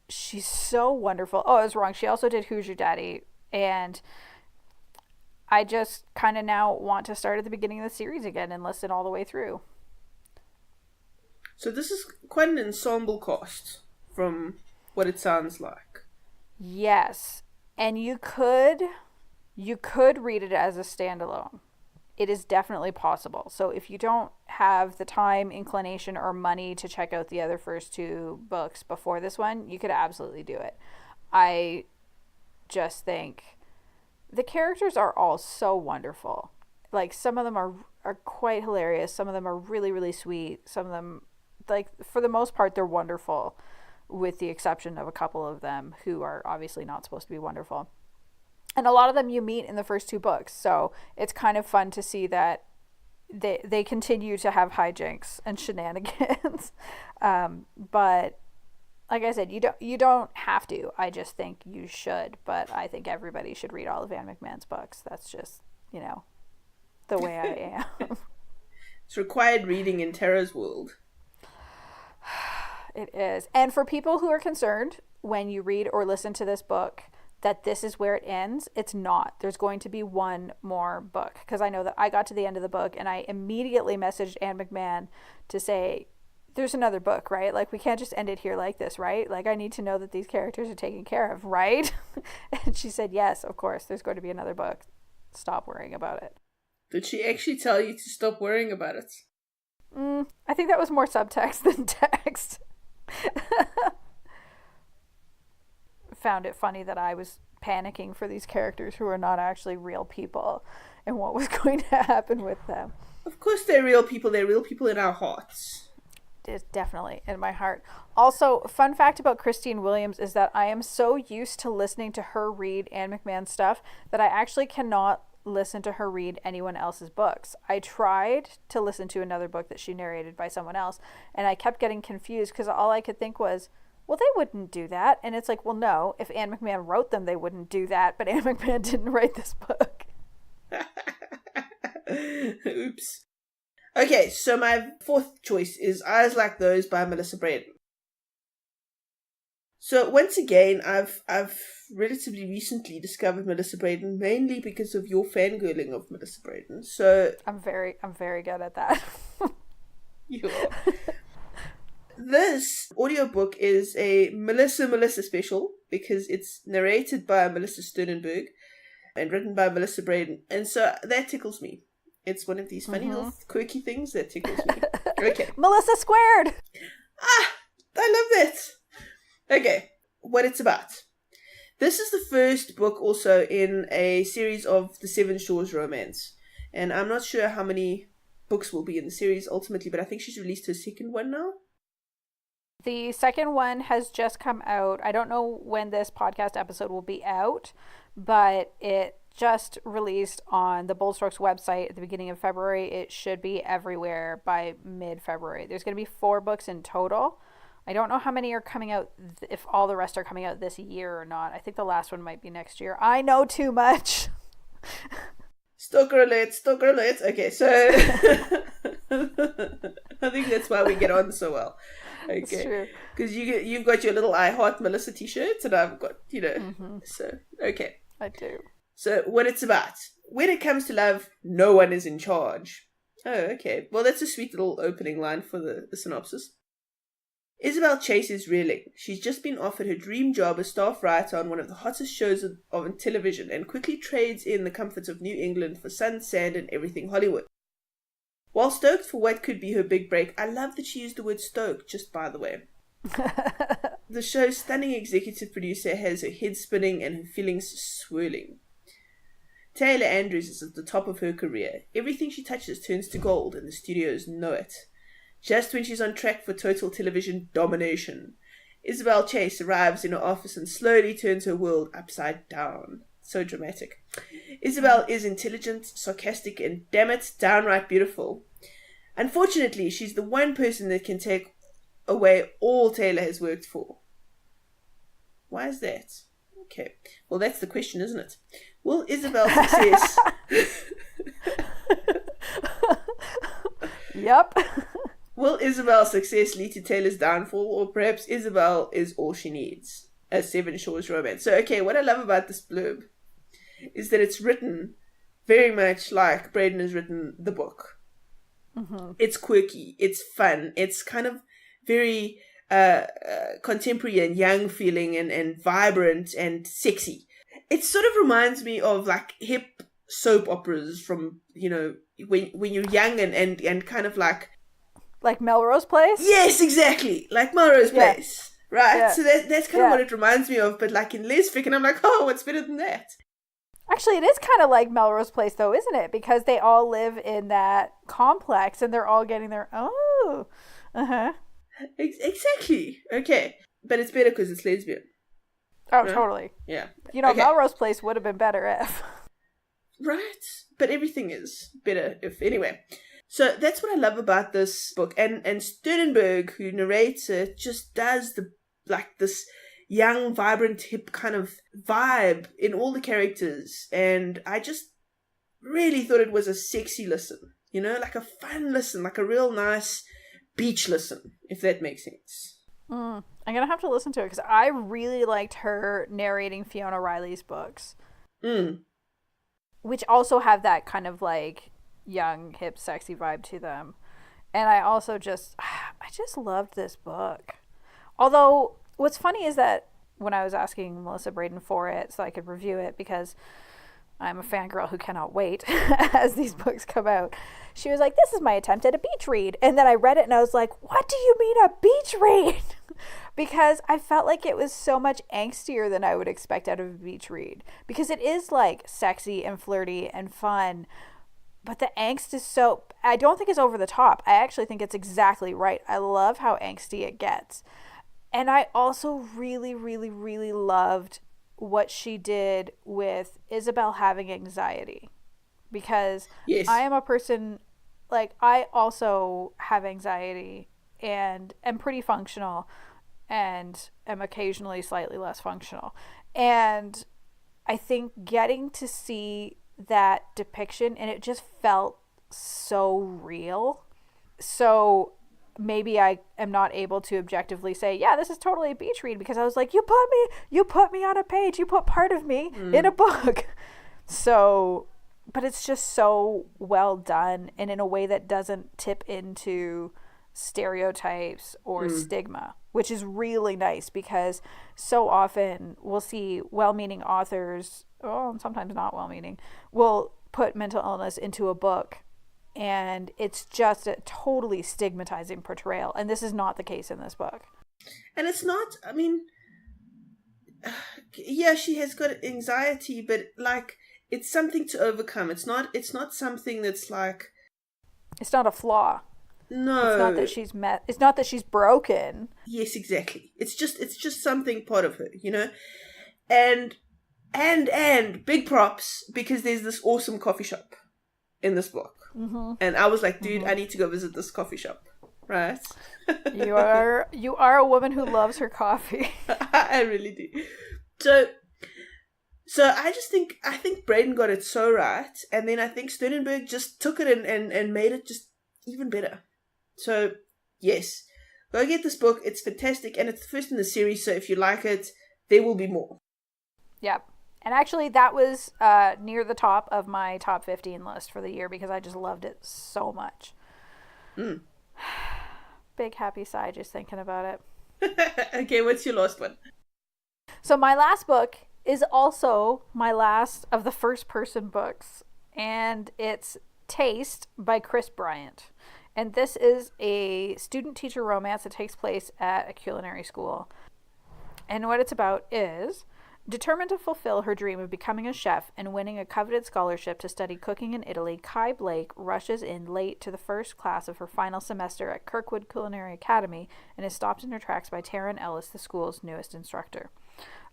she's so wonderful. Oh, I was wrong. She also did Who's Your Daddy? And I just kind of now want to start at the beginning of the series again and listen all the way through. So this is quite an ensemble cast from what it sounds like. Yes. And you could read it as a standalone. It is definitely possible. So if you don't have the time, inclination, or money to check out the other first two books before this one, you could absolutely do it. I just think the characters are all so wonderful. Like, some of them are quite hilarious. Some of them are really, really sweet. Some of them, like, for the most part, they're wonderful, with the exception of a couple of them who are obviously not supposed to be wonderful. And a lot of them you meet in the first two books. So it's kind of fun to see that they continue to have hijinks and shenanigans. But like I said, you don't have to. I just think you should. But I think everybody should read all of Anne McMahon's books. That's just, the way I am. It's required reading in Tara's world. It is. And for people who are concerned when you read or listen to this book that this is where it ends, it's not. There's going to be one more book, because I know that I got to the end of the book and I immediately messaged Anne McMahon to say, there's another book, right? Like, we can't just end it here like this, right? Like, I need to know that these characters are taken care of, right? And she said, yes, of course, there's going to be another book. Stop worrying about it. Did she actually tell you to stop worrying about it? I think that was more subtext than text. Found it funny that I was panicking for these characters who are not actually real people and what was going to happen with them. Of course they're real people. They're real people in our hearts. It's definitely in my heart. Also, fun fact about Christine Williams is that I am so used to listening to her read Anne McMahon stuff that I actually cannot listen to her read anyone else's books. I tried to listen to another book that she narrated by someone else, and I kept getting confused because all I could think was, well, they wouldn't do that. And it's like, well, no, if Anne McMahon wrote them, they wouldn't do that. But Anne McMahon didn't write this book. Oops. Okay, so my fourth choice is Eyes Like Those by Melissa Braden. So once again, I've relatively recently discovered Melissa Braden, mainly because of your fangirling of Melissa Braden. So I'm very good at that. You are. This audiobook is a Melissa special because it's narrated by Melissa Sternenberg and written by Melissa Braden. And so that tickles me. It's one of these funny little quirky things that tickles me. Okay. Melissa squared! I love that. Okay, what it's about. This is the first book also in a series of the Seven Shores romance. And I'm not sure how many books will be in the series ultimately, but I think she's released her second one now. The second one has just come out. I don't know when this podcast episode will be out, but it just released on the Bold Strokes website at the beginning of February. It should be everywhere by mid-February. There's going to be 4 books in total. I don't know how many are coming out, if all the rest are coming out this year or not. I think the last one might be next year. I know too much. Stalker alert. Okay, so I think that's why we get on so well. Okay, because you've got your little I Heart Melissa t-shirts, and I've got, so okay. I do. So what it's about. When it comes to love, no one is in charge. Oh, okay. Well, that's a sweet little opening line for the synopsis. Isabel Chase is reeling. She's just been offered her dream job as staff writer on one of the hottest shows on television and quickly trades in the comforts of New England for sun, sand, and everything Hollywood. While stoked for what could be her big break, I love that she used the word stoked, just by the way. The show's stunning executive producer has her head spinning and her feelings swirling. Taylor Andrews is at the top of her career. Everything she touches turns to gold, and the studios know it. Just when she's on track for total television domination, Isabel Chase arrives in her office and slowly turns her world upside down. So dramatic. Isabel is intelligent, sarcastic, and damn it, downright beautiful. Unfortunately, she's the one person that can take away all Taylor has worked for. Why is that? Okay. Well, that's the question, isn't it? Will Isabel's success... Yep. Will Isabel's success lead to Taylor's downfall, or perhaps Isabel is all she needs? A Seven Shores romance. So, okay, what I love about this blurb is that it's written very much like Braden has written the book. It's quirky, it's fun, it's kind of very contemporary and young feeling and vibrant and sexy. It sort of reminds me of like hip soap operas from, when you're young and kind of like Melrose Place? Yes, exactly. Like Melrose Place. Right? Yeah. So that's kind of what it reminds me of, but like in lesbian, and I'm like, oh, what's better than that? Actually, it is kind of like Melrose Place, though, isn't it? Because they all live in that complex, and they're all getting their, Exactly. Okay. But it's better because it's lesbian. Oh, totally. Yeah. Okay. Melrose Place would have been better if. Right. But everything is better if, anyway. So that's what I love about this book. And Sternenberg, who narrates it, just does this young, vibrant, hip kind of vibe in all the characters. And I just really thought it was a sexy listen. Like a fun listen, like a real nice beach listen, if that makes sense. I'm going to have to listen to it because I really liked her narrating Fiona Riley's books. Which also have that kind of like young, hip, sexy vibe to them. And I also just loved this book. Although what's funny is that when I was asking Melissa Braden for it so I could review it, because I'm a fangirl who cannot wait as these books come out. She was like, this is my attempt at a beach read. And then I read it and I was like, what do you mean a beach read? Because I felt like it was so much angstier than I would expect out of a beach read. Because it is like sexy and flirty and fun. But the angst is so, I don't think it's over the top. I actually think it's exactly right. I love how angsty it gets. And I also really, really, really loved what she did with Isabel having anxiety. Because yes. I am a person, like, I also have anxiety and am pretty functional and am occasionally slightly less functional. And I think getting to see that depiction, and it just felt so real. So maybe I am not able to objectively say, yeah, this is totally a beach read, because I was like, you put me on a page, you put part of me in a book. So, but it's just so well done, and in a way that doesn't tip into stereotypes or stigma, which is really nice, because so often we'll see well-meaning authors, and sometimes not well-meaning, will put mental illness into a book, and it's just a totally stigmatizing portrayal, and this is not the case in this book. And it's not, I mean, yeah, she has got anxiety, but like, it's something to overcome. It's not something that's like, it's not a flaw. No, it's not that it's not that she's broken. Yes, exactly. It's just something part of her, you know. And big props, because there's this awesome coffee shop in this book. And I was like, dude, I need to go visit this coffee shop, right? You are a woman who loves her coffee. I really do. So I think Braden got it so right, and then I think Sternberg just took it and made it just even better. So yes, go get this book. It's fantastic, and it's the first in the series, so if you like it, there will be more. Yep. And actually, that was near the top of my top 15 list for the year, because I just loved it so much. Big happy sigh just thinking about it. Okay, what's your last one? So my last book is also my last of the first-person books, and it's Taste by Chris Bryant. And this is a student-teacher romance that takes place at a culinary school. And what it's about is, determined to fulfill her dream of becoming a chef and winning a coveted scholarship to study cooking in Italy, Kai Blake rushes in late to the first class of her final semester at Kirkwood Culinary Academy and is stopped in her tracks by Taryn Ellis, the school's newest instructor.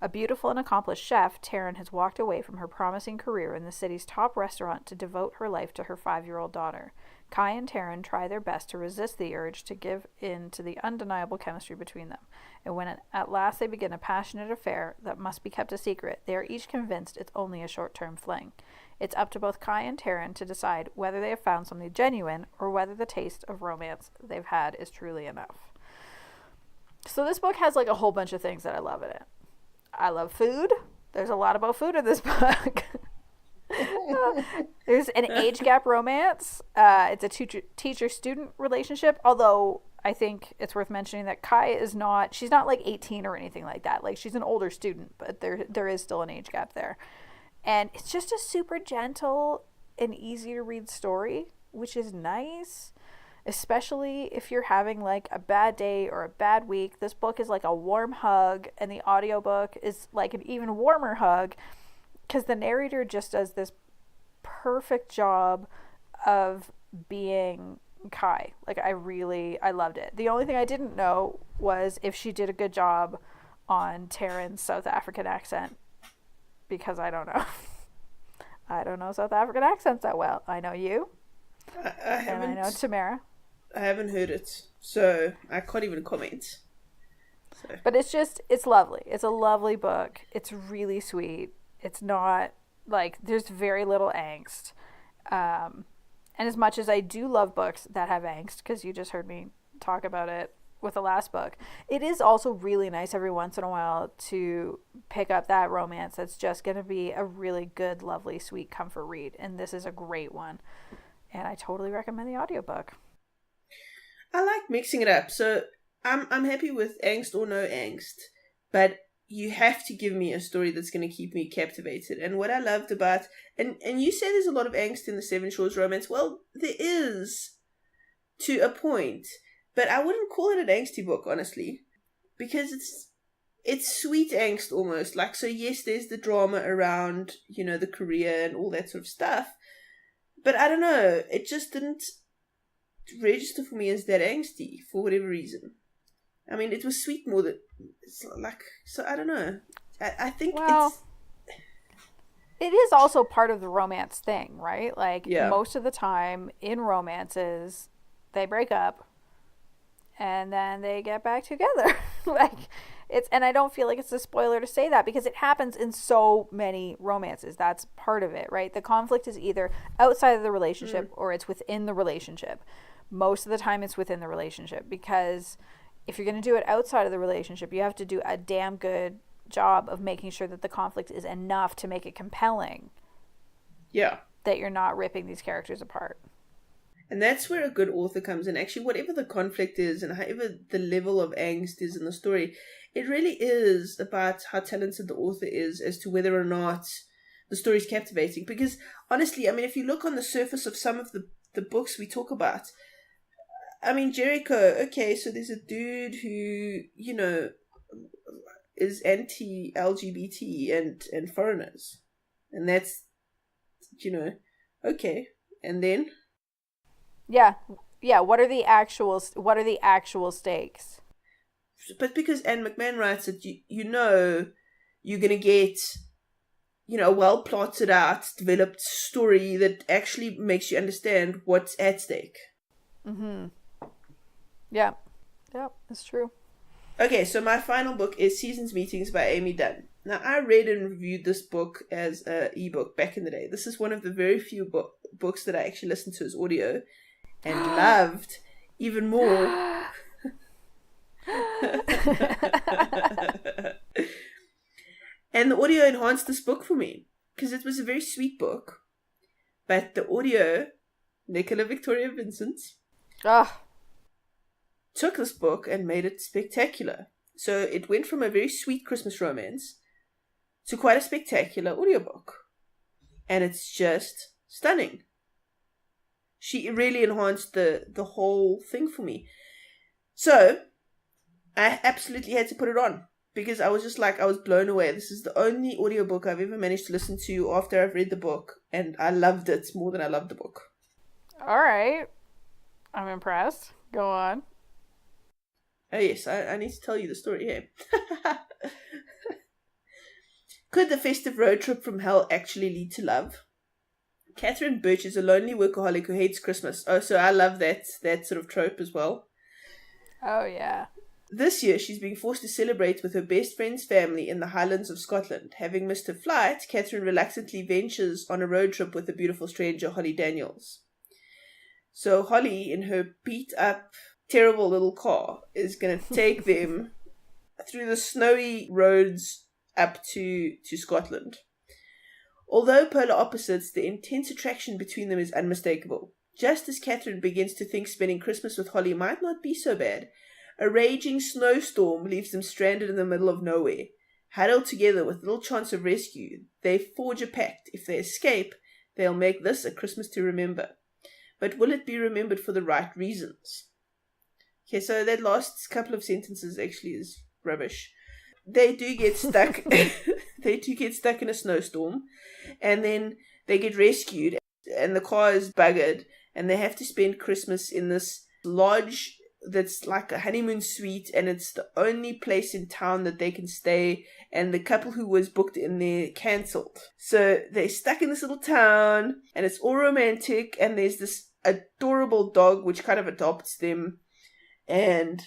A beautiful and accomplished chef, Taryn has walked away from her promising career in the city's top restaurant to devote her life to her 5-year-old daughter. Kai and Taryn try their best to resist the urge to give in to the undeniable chemistry between them. And when at last they begin a passionate affair that must be kept a secret, they are each convinced it's only a short-term fling. It's up to both Kai and Taryn to decide whether they have found something genuine or whether the taste of romance they've had is truly enough. So this book has like a whole bunch of things that I love in it. I love food. There's a lot about food in this book. There's an age gap romance. It's a teacher-student relationship, although I think it's worth mentioning that Kai she's not like 18 or anything like that. Like, she's an older student, but there is still an age gap there. And it's just a super gentle and easy to read story, which is nice, especially if you're having like a bad day or a bad week. This book is like a warm hug, and the audiobook is like an even warmer hug, because the narrator just does this perfect job of being Kai. Like, I loved it. The only thing I didn't know was if she did a good job on Taryn's South African accent, because I don't know. I don't know South African accents that well. I know you. I haven't. And I know Tamara. I haven't heard it, so I can't even comment. So. But it's lovely. It's a lovely book. It's really sweet. It's not, like, there's very little angst. And as much as I do love books that have angst, because you just heard me talk about it with the last book, it is also really nice every once in a while to pick up that romance that's just going to be a really good, lovely, sweet comfort read. And this is a great one. And I totally recommend the audiobook. I like mixing it up. So I'm happy with angst or no angst. But you have to give me a story that's going to keep me captivated. And what I loved about, and you say there's a lot of angst in the Seven Shores romance. Well, there is, to a point, but I wouldn't call it an angsty book, honestly, because it's sweet angst almost. Like, so yes, there's the drama around, you know, the career and all that sort of stuff, but I don't know, it just didn't register for me as that angsty for whatever reason. I mean, it was sweet more than, it's like, so I don't know. I think it is also part of the romance thing, right? Like, yeah. Most of the time in romances, they break up and then they get back together. And I don't feel like it's a spoiler to say that, because it happens in so many romances. That's part of it, right? The conflict is either outside of the relationship or it's within the relationship. Most of the time it's within the relationship, because if you're going to do it outside of the relationship, you have to do a damn good job of making sure that the conflict is enough to make it compelling. Yeah. That you're not ripping these characters apart. And that's where a good author comes in. Actually, whatever the conflict is and however the level of angst is in the story, it really is about how talented the author is as to whether or not the story is captivating. Because honestly, I mean, if you look on the surface of some of the books we talk about, I mean, Jericho, okay, so there's a dude who, you know, is anti-LGBT and foreigners. And that's, you know, okay. And then? Yeah. What are the actual stakes? But because Anne McMahon writes that, you know, you're going to get, you know, a well-plotted out, developed story that actually makes you understand what's at stake. Mm-hmm. Yeah, that's true. Okay, so my final book is Seasons Meetings by Amy Dunn. Now, I read and reviewed this book as an ebook back in the day. This is one of the very few books that I actually listened to as audio and loved even more. And the audio enhanced this book for me, because it was a very sweet book, but the audio, Nicola Victoria Vincent, took this book and made it spectacular. So it went from a very sweet Christmas romance to quite a spectacular audiobook. And it's just stunning. She really enhanced the whole thing for me. So I absolutely had to put it on, because I was just like, I was blown away. This is the only audiobook I've ever managed to listen to after I've read the book, and I loved it more than I loved the book. All right. I'm impressed. Go on. Oh yes, I need to tell you the story here. Could the festive road trip from hell actually lead to love? Catherine Birch is a lonely workaholic who hates Christmas. Oh, so I love that sort of trope as well. Oh, yeah. This year, she's being forced to celebrate with her best friend's family in the Highlands of Scotland. Having missed her flight, Catherine reluctantly ventures on a road trip with the beautiful stranger, Holly Daniels. So Holly, in her beat-up, terrible little car, is going to take them through the snowy roads up to Scotland. Although polar opposites, the intense attraction between them is unmistakable. Just as Catherine begins to think spending Christmas with Holly might not be so bad, a raging snowstorm leaves them stranded in the middle of nowhere. Huddled together with little chance of rescue, they forge a pact. If they escape, they'll make this a Christmas to remember. But will it be remembered for the right reasons? Okay, so that last couple of sentences actually is rubbish. They do get stuck. They do get stuck in a snowstorm, and then they get rescued, and the car is buggered, and they have to spend Christmas in this lodge that's like a honeymoon suite, and it's the only place in town that they can stay, and the couple who was booked in there cancelled. So they're stuck in this little town, and it's all romantic, and there's this adorable dog which kind of adopts them, and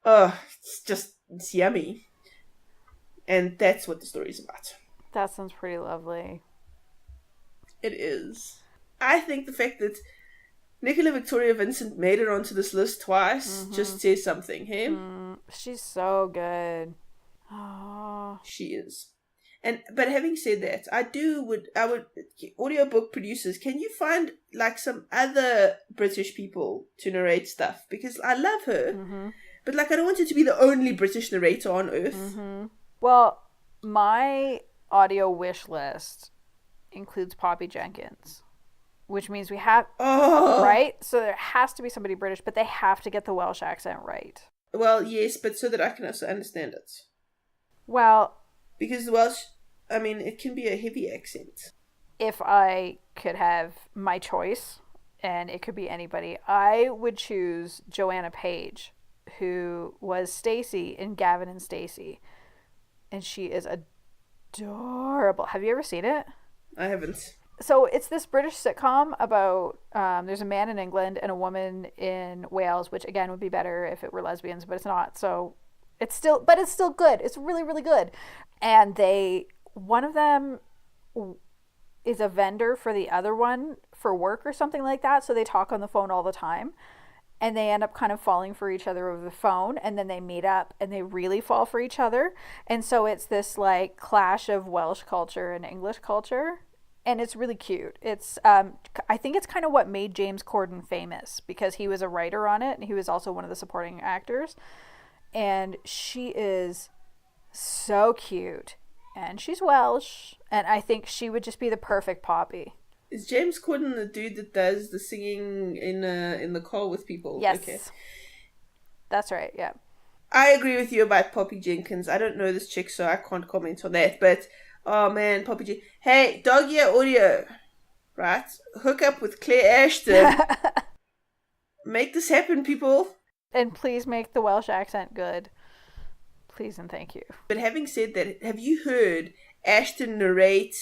it's yummy. And that's what the story's about. That sounds pretty lovely. It is. I think the fact that Nicola Victoria Vincent made it onto this list twice just says something, hey? She's so good. Oh. She is. But having said that, I would audiobook producers, can you find like some other British people to narrate stuff? Because I love her, but like I don't want her to be the only British narrator on earth. Well, my audio wish list includes Poppy Jenkins, which means we have, right? So there has to be somebody British, but they have to get the Welsh accent right. Well, yes, but so that I can also understand it. Well, because the Welsh, I mean, it can be a heavy accent. If I could have my choice, and it could be anybody, I would choose Joanna Page, who was Stacey in Gavin and Stacey. And she is adorable. Have you ever seen it? I haven't. So it's this British sitcom about there's a man in England and a woman in Wales, which again would be better if it were lesbians, but it's not. So it's still good. It's really, really good. And one of them is a vendor for the other one for work or something like that. So they talk on the phone all the time. And they end up kind of falling for each other over the phone, and then they meet up and they really fall for each other. And so it's this like clash of Welsh culture and English culture, and it's really cute. It's I think it's kind of what made James Corden famous, because he was a writer on it and he was also one of the supporting actors. And she is so cute, and she's Welsh, and I think she would just be the perfect Poppy. Is James Corden the dude that does the singing in the car with people? Yes. Okay. That's right, yeah. I agree with you about Poppy Jenkins. I don't know this chick, so I can't comment on that. But, oh man, Poppy Jenkins. Hey, Dog Ear Audio, right? Hook up with Clare Ashton. Make this happen, people. And please make the Welsh accent good. Please and thank you. But having said that, have you heard Ashton narrate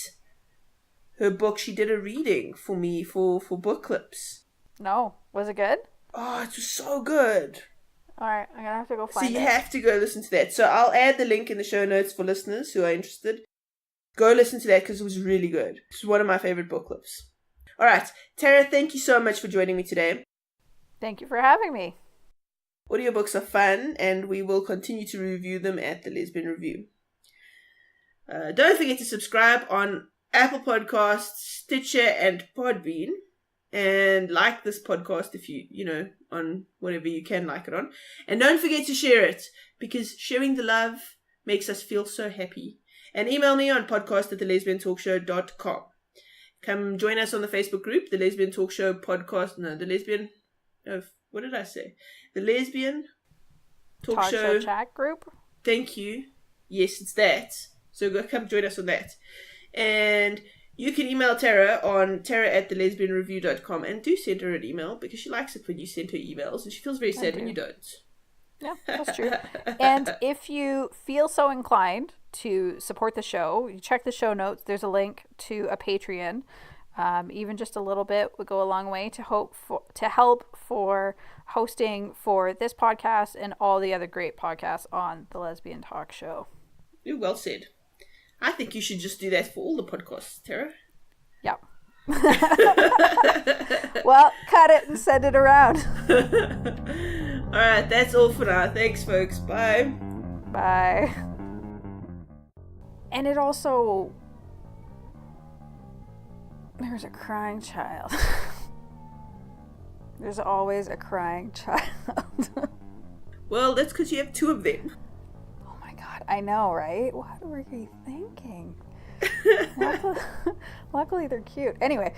her book? She did a reading for me for book clips. No. Was it good? Oh, it was so good. Alright, I'm gonna have to go find it. So you have to go listen to that. So I'll add the link in the show notes for listeners who are interested. Go listen to that because it was really good. It's one of my favorite book clips. Alright, Tara, thank you so much for joining me today. Thank you for having me. Audiobooks are fun, and we will continue to review them at the Lesbian Review. Don't forget to subscribe on Apple Podcasts, Stitcher, and Podbean. And like this podcast if you on whatever you can like it on. And don't forget to share it, because sharing the love makes us feel so happy. And email me on podcast@thelesbiantalkshow.com. Come join us on the Facebook group, the Lesbian Talk Show Podcast. No, the Lesbian... what did I say? The Lesbian Talk Show chat group? Thank you. Yes, it's that. So come join us on that. And you can email Tara on tara@thelesbianreview.com, and do send her an email, because she likes it when you send her emails, and she feels very sad when you don't. Yeah, that's true. And if you feel so inclined to support the show, you check the show notes. There's a link to a Patreon. Even just a little bit would go a long way to help for hosting for this podcast and all the other great podcasts on the Lesbian Talk Show. You're well said. I think you should just do that for all the podcasts, Tara. Yeah. Well, cut it and send it around. Alright, that's all for now. Thanks, folks. Bye. Bye. And it also... There's a crying child. There's always a crying child. Well, that's because you have two of them. Oh my god, I know, right? What were you thinking? Luckily, they're cute. Anyway.